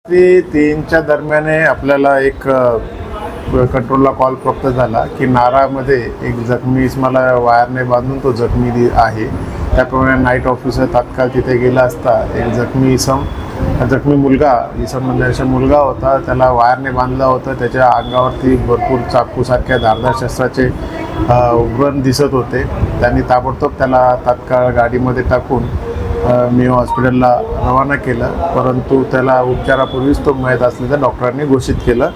3च्या दरम्यान आपल्याला एक कंट्रोलला कॉल प्राप्त झाला की नारामध्ये एक जखमी इसमाला वायरने बांधून तो जखमी आहे। त्याप्रमाणे नाईट ऑफिसर तात्काळ तिथे गेला असता एक जखमी मुलगा होता, त्याला वायरने बांधला होता। त्याच्या अंगावरती भरपूर चाकूसारख्या धारदार शस्त्राचे उग्रण दिसत होते। त्यांनी ताबडतोब त्याला तात्काळ गाडीमध्ये टाकून मेयो हॉस्पिटलला रवाना केलं, परंतु त्याला उपचारापूर्वीच तो मयत असल्याचं डॉक्टरांनी घोषित केलं।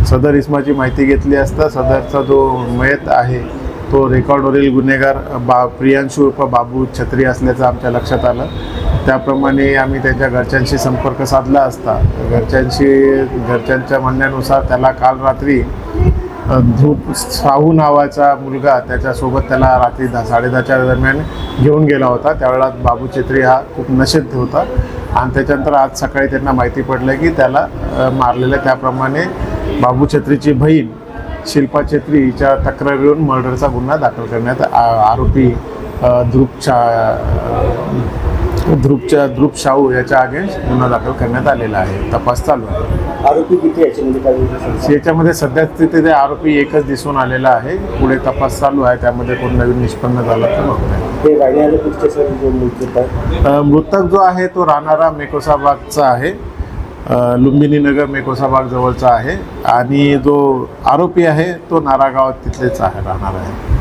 सदर इसमाची माहिती घेतली असता सदरचा जो मयत आहे तो रेकॉर्डवरील गुन्हेगार प्रियांशू उर्फ बाबू छत्री असल्याचं आमच्या लक्षात आलं। त्याप्रमाणे आम्ही त्यांच्या घरच्यांशी संपर्क साधला असता घरच्यांच्या म्हणण्यानुसार त्याला काल रात्री ध्रुव साहू नावाचा मुलगा त्याच्यासोबत त्याला रात्री 10:30च्या दरम्यान घेऊन गेला होता। त्यावेळेला बाबू छत्री हा खूप नशेत होता आणि त्याच्यानंतर आज सकाळी त्यांना माहिती पडलं की त्याला मारलेलं। त्याप्रमाणे बाबू छत्रीची बहीण शिल्पा छत्री हिच्या तक्रारीवरून मर्डरचा गुन्हा दाखल करण्यात आरोपी ध्रुव शाहू याच्या अगेन्स्ट गुन्हा दाखल करण्यात आलेला आहे। तपास चालू आहे। आरोपी किती याच्यामध्ये सध्या स्थितीत आरोपी एकच दिसून आलेला आहे। पुढे तपास चालू आहे, त्यामध्ये कोण नवीन निष्पन्न झाला तर मृतक जो आहे तो राहणारा मेकोसाबागचा आहे, लुंबिनी नगर मेकोसाबाग जवळचा आहे आणि जो आरोपी आहे तो नारागाव तिथलेच आहे राहणार आहे।